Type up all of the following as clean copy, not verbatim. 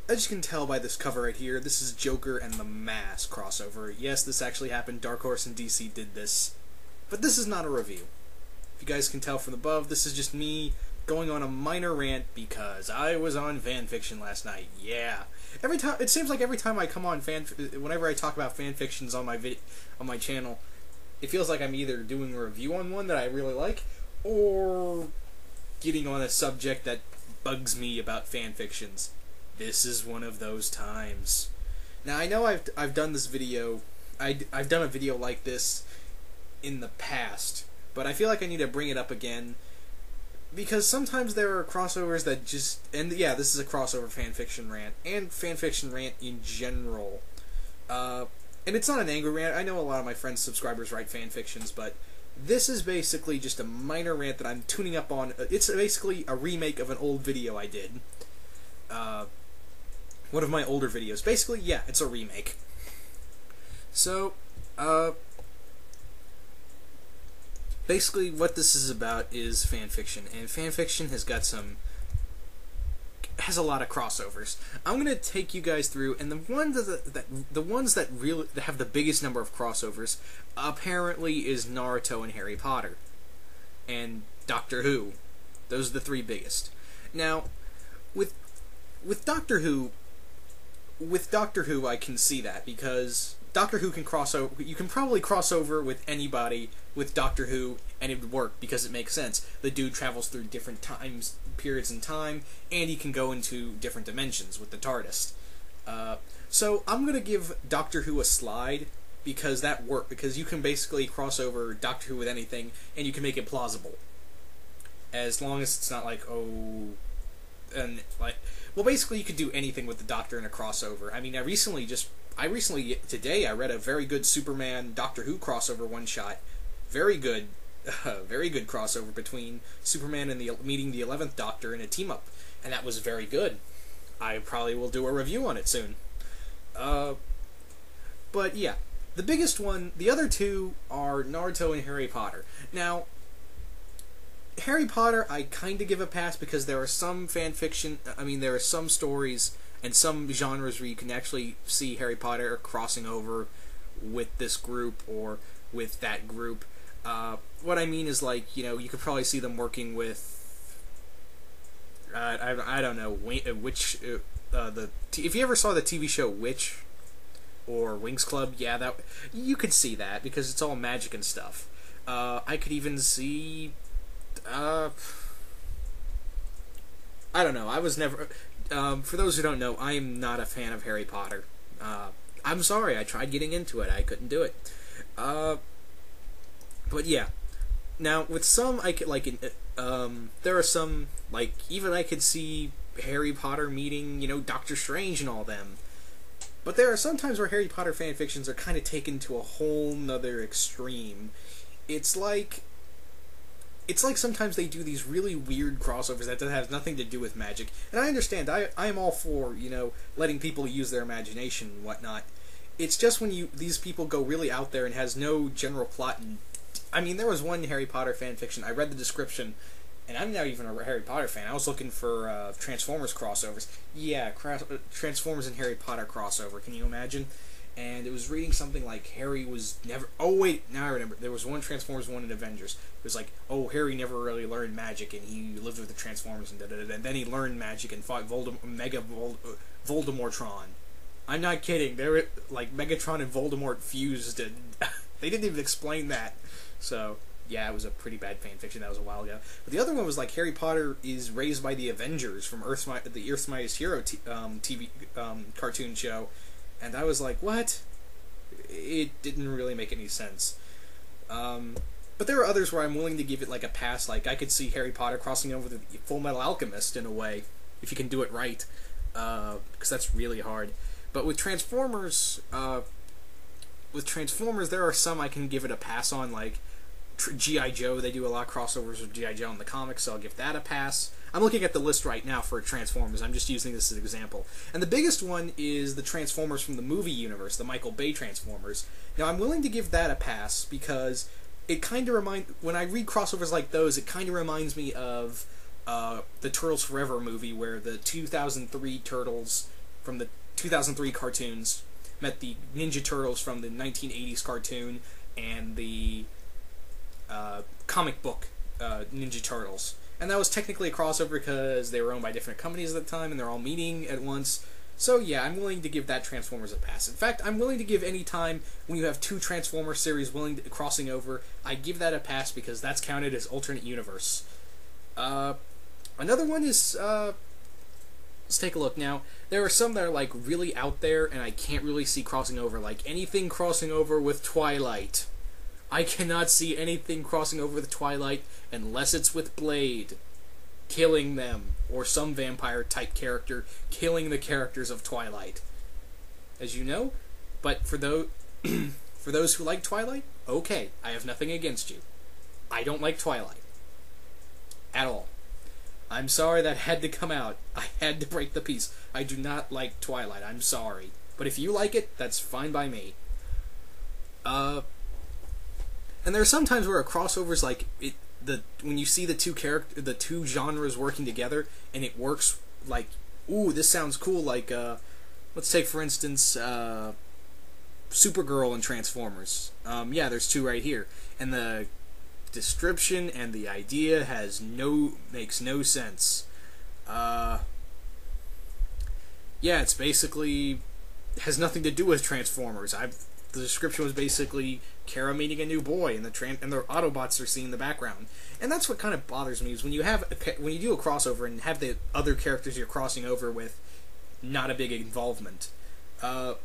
as you can tell by this cover right here, this is Joker and the Mask crossover. Yes, this actually happened. Dark Horse and DC did this. But this is not a review. If you guys can tell from above, this is just me going on a minor rant because I was on Fanfiction last night. Yeah. It seems like every time I come on whenever I talk about fanfictions on my channel, it feels like I'm either doing a review on one that I really like, or getting on a subject that bugs me about fanfictions. This is one of those times. Now I know I've done this video. I've done a video like this in the past, but I feel like I need to bring it up again because sometimes there are crossovers that just, and yeah, this is a crossover fanfiction rant and fanfiction rant in general. And it's not an angry rant. I know a lot of my friends' subscribers write fanfictions, but this is basically just a minor rant that I'm tuning up on. It's basically a remake of an old video I did. One of my older videos. Basically, yeah, it's a remake. So, basically what this is about is fanfiction, and fanfiction has a lot of crossovers. I'm going to take you guys through, and the ones that have the biggest number of crossovers apparently is Naruto and Harry Potter and Doctor Who. Those are the three biggest. Now, with Doctor Who, I can see that because Doctor Who can cross over. You can probably cross over with anybody with Doctor Who, and it would work because it makes sense. The dude travels through different periods in time, and he can go into different dimensions with the TARDIS. So I'm gonna give Doctor Who a slide because that worked. Because you can basically cross over Doctor Who with anything, and you can make it plausible, as long as it's not like well, basically you could do anything with the Doctor in a crossover. I mean, today I read a very good Superman Doctor Who crossover one shot. Very good crossover between Superman and meeting the 11th Doctor in a team up, and that was very good. I probably will do a review on it soon. But yeah, the biggest one, the other two are Naruto and Harry Potter. Now, Harry Potter, I kind of give a pass because there are some there are some stories and some genres where you can actually see Harry Potter crossing over with this group or with that group. What I mean is, like, you could probably see them working with, I don't know, if you ever saw the TV show Witch or Winx Club, yeah, you could see that because it's all magic and stuff. I could even see, I don't know, I was never, for those who don't know, I am not a fan of Harry Potter. I'm sorry, I tried getting into it, I couldn't do it. But yeah, now with some I could there are some, like, even I could see Harry Potter meeting, Doctor Strange and all them. But there are some times where Harry Potter fanfictions are kind of taken to a whole nother extreme. It's like sometimes they do these really weird crossovers that have nothing to do with magic. And I understand, I am all for, letting people use their imagination and whatnot. It's just when these people go really out there and has no general plot. And I mean, there was one Harry Potter fanfiction, I read the description, and I'm not even a Harry Potter fan. I was looking for Transformers crossovers. Yeah, Transformers and Harry Potter crossover, can you imagine? And it was reading something like Harry was never... Oh, wait, now I remember. There was one Transformers, one in Avengers. It was like, oh, Harry never really learned magic, and he lived with the Transformers, and da-da-da-da. And then he learned magic and fought Voldemortron. I'm not kidding. They were, like, Megatron and Voldemort fused, and they didn't even explain that. So, yeah, it was a pretty bad fanfiction. That was a while ago. But the other one was, like, Harry Potter is raised by the Avengers from the Earth's Mightiest Hero TV cartoon show. And I was like, what? It didn't really make any sense. But there are others where I'm willing to give it, like, a pass. Like, I could see Harry Potter crossing over the Full Metal Alchemist in a way, if you can do it right. Because that's really hard. But with Transformers, there are some I can give it a pass on, like G.I. Joe. They do a lot of crossovers with G.I. Joe in the comics, so I'll give that a pass. I'm looking at the list right now for Transformers. I'm just using this as an example. And the biggest one is the Transformers from the movie universe, the Michael Bay Transformers. Now, I'm willing to give that a pass because it kind of when I read crossovers like those, it kind of reminds me of the Turtles Forever movie, where the 2003 Turtles from the 2003 cartoons met the Ninja Turtles from the 1980s cartoon and the comic book Ninja Turtles. And that was technically a crossover because they were owned by different companies at the time and they're all meeting at once. So yeah, I'm willing to give that Transformers a pass. In fact, I'm willing to give any time when you have two Transformers series crossing over, I give that a pass because that's counted as alternate universe. Another one is, let's take a look now. There are some that are like really out there and I can't really see crossing over, like anything crossing over with Twilight. I cannot see anything crossing over with Twilight unless it's with Blade killing them, or some vampire-type character killing the characters of Twilight. As you know, but for those who like Twilight, okay, I have nothing against you. I don't like Twilight. At all. I'm sorry that had to come out. I had to break the peace. I do not like Twilight. I'm sorry. But if you like it, that's fine by me. And there are some times where a crossover's like when you see the two genres working together and it works, like, ooh, this sounds cool, like let's take for instance Supergirl and Transformers. Yeah, there's two right here. And the description and the idea makes no sense. Yeah, it's basically has nothing to do with Transformers. The description was basically Kara meeting a new boy, and the Autobots are seen in the background. And that's what kind of bothers me, is when you do a crossover and have the other characters you're crossing over with not a big involvement. Now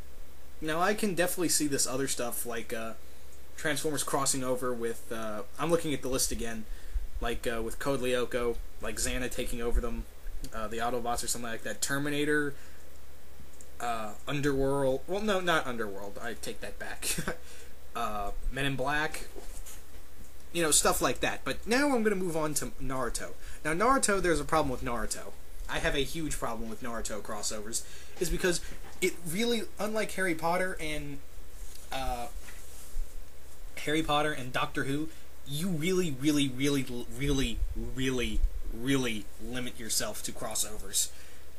I can definitely see this other stuff, like Transformers crossing over with, I'm looking at the list again, like with Code Lyoko, like Xana taking over them, the Autobots or something like that, Terminator, Underworld, well, no, not Underworld, I take that back, Men in Black, you know, stuff like that. But now I'm going to move on to Naruto. Now Naruto, there's a problem with Naruto. I have a huge problem with Naruto crossovers, is because it really, unlike Harry Potter and Doctor Who, you really limit yourself to crossovers.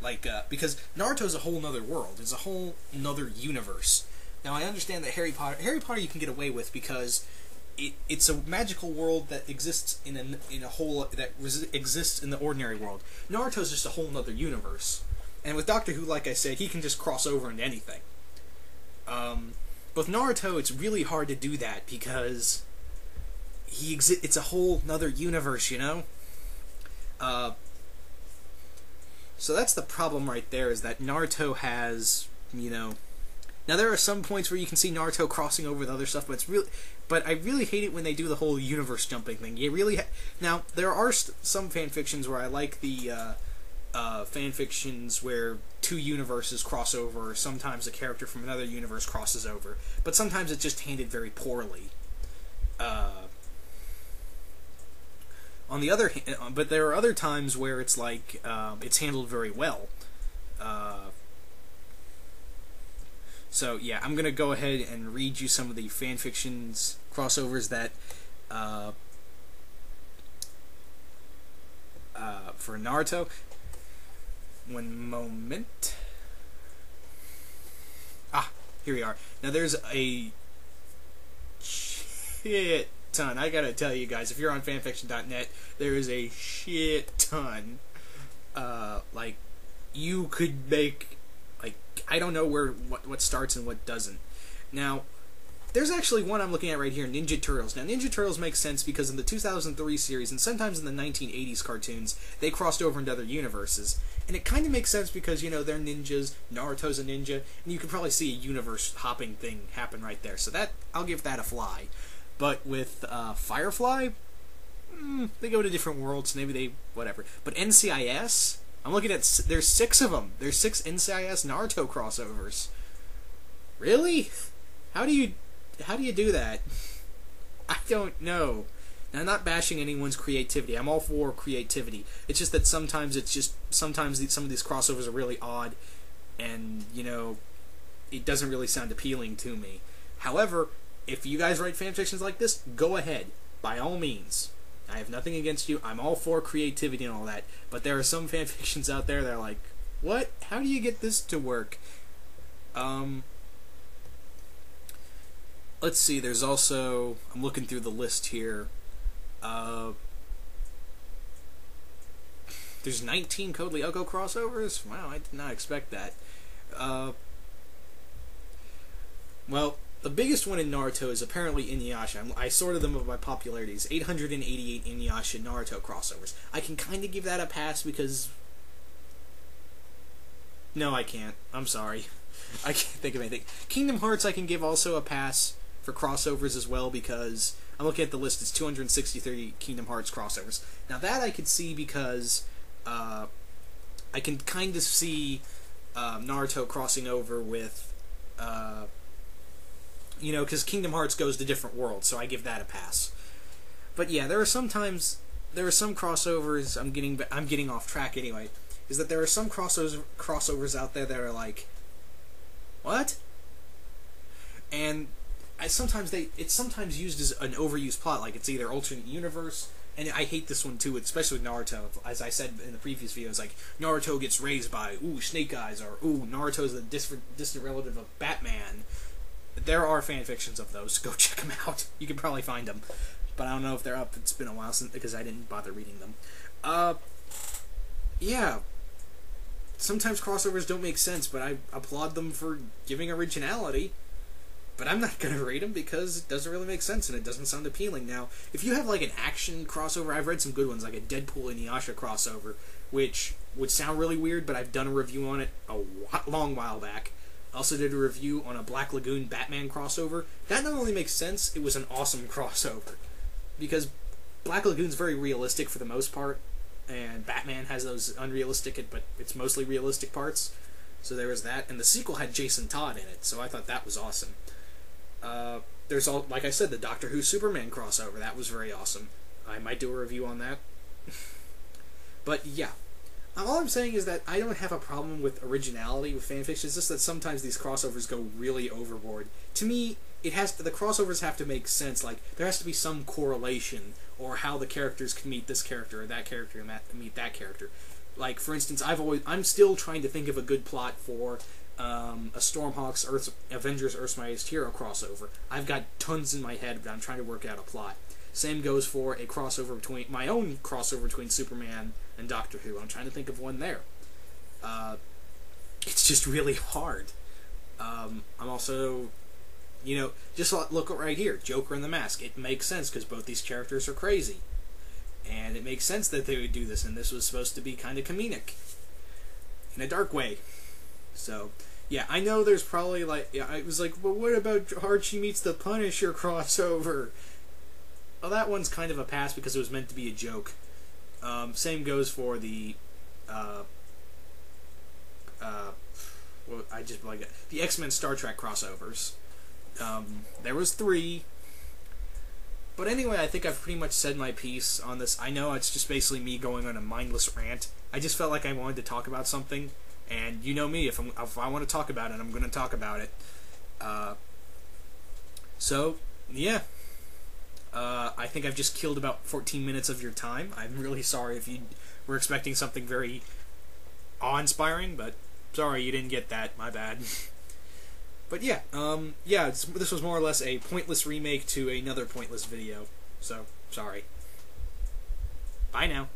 Like, because Naruto's a whole nother world. It's a whole nother universe. Now, I understand that Harry Potter you can get away with because it's a magical world that exists in exists in the ordinary world. Naruto's just a whole nother universe. And with Doctor Who, like I said, he can just cross over into anything. With Naruto, it's really hard to do that because it's a whole nother universe, you know? So that's the problem right there, is that Naruto has, you know... Now, there are some points where you can see Naruto crossing over with other stuff, but I really hate it when they do the whole universe jumping thing. You really now, there are some fanfictions where I like the fanfictions where two universes cross over, or sometimes a character from another universe crosses over. But sometimes it's just handled very poorly. On the other hand, but there are other times where it's like it's handled very well. So yeah, I'm gonna go ahead and read you some of the fanfictions crossovers that for Naruto. One moment. Ah, here we are. Now there's a shit ton. I gotta tell you guys, if you're on fanfiction.net, there is a shit ton. Like, you could make, like, I don't know what starts and what doesn't. Now, there's actually one I'm looking at right here, Ninja Turtles. Now, Ninja Turtles makes sense because in the 2003 series, and sometimes in the 1980s cartoons, they crossed over into other universes. And it kind of makes sense because, you know, they're ninjas, Naruto's a ninja, and you could probably see a universe-hopping thing happen right there. So that, I'll give that a fly. But with Firefly, they go to different worlds, maybe they, whatever. But NCIS, I'm looking at, there's 6 of them. There's 6 NCIS Naruto crossovers. Really? How do you do that? I don't know. Now, I'm not bashing anyone's creativity. I'm all for creativity. It's just that sometimes some of these crossovers are really odd, and, you know, it doesn't really sound appealing to me. However, if you guys write fanfictions like this, go ahead. By all means. I have nothing against you. I'm all for creativity and all that. But there are some fanfictions out there that are like, What? How do you get this to work? Let's see, there's also... I'm looking through the list here. There's 19 Code Lyoko crossovers? Wow, I did not expect that. Well, the biggest one in Naruto is apparently Inuyasha. I sorted them by popularity. It's 888 Inuyasha Naruto crossovers. I can kind of give that a pass because... No, I can't. I'm sorry. I can't think of anything. Kingdom Hearts I can give also a pass for crossovers as well because... I'm looking at the list. It's 263 Kingdom Hearts crossovers. Now that I could see because... I can kind of see Naruto crossing over with... you know, because Kingdom Hearts goes to different worlds, so I give that a pass. But yeah, there are some crossovers. I'm getting off track anyway. Is that there are some crossovers out there that are like, what? And it's sometimes used as an overused plot, like it's either alternate universe. And I hate this one too, especially with Naruto. As I said in the previous videos, like Naruto gets raised by Snake Eyes, or Naruto's a distant relative of Batman. There are fan fictions of those. Go check them out. You can probably find them, but I don't know if they're up. It's been a while because I didn't bother reading them. Yeah. Sometimes crossovers don't make sense, but I applaud them for giving originality. But I'm not going to rate them because it doesn't really make sense and it doesn't sound appealing. Now, if you have like an action crossover, I've read some good ones, like a Deadpool and Inuyasha crossover, which would sound really weird, but I've done a review on it a long while back. I also did a review on a Black Lagoon Batman crossover. That not only makes sense, it was an awesome crossover. Because Black Lagoon's very realistic for the most part, and Batman has those unrealistic, but it's mostly realistic parts. So there was that, and the sequel had Jason Todd in it, so I thought that was awesome. There's all, like I said, the Doctor Who Superman crossover. That was very awesome. I might do a review on that. But yeah, all I'm saying is that I don't have a problem with originality with fanfiction. It's just that sometimes these crossovers go really overboard. To me, the crossovers have to make sense. Like there has to be some correlation, or how the characters can meet this character or that character and meet that character. Like for instance, I'm still trying to think of a good plot for a Stormhawks Avengers Earth's Mightiest Hero crossover. I've got tons in my head, but I'm trying to work out a plot. Same goes for a crossover between my own crossover between Superman and Doctor Who. I'm trying to think of one there. It's just really hard. I'm also, you know, just look right here, Joker and the Mask. It makes sense because both these characters are crazy, and it makes sense that they would do this. And this was supposed to be kind of comedic in a dark way. So, yeah, I know there's probably like, yeah, I was like, well, what about Archie meets the Punisher crossover? Well, that one's kind of a pass because it was meant to be a joke. Same goes for the, well, I just like it. The X-Men Star Trek crossovers. There was 3. But anyway, I think I've pretty much said my piece on this. I know it's just basically me going on a mindless rant. I just felt like I wanted to talk about something. And you know me, if I want to talk about it, I'm going to talk about it. So, yeah. I think I've just killed about 14 minutes of your time. I'm really sorry if you were expecting something very awe-inspiring, but sorry you didn't get that. My bad. But yeah, this was more or less a pointless remake to another pointless video. So, sorry. Bye now.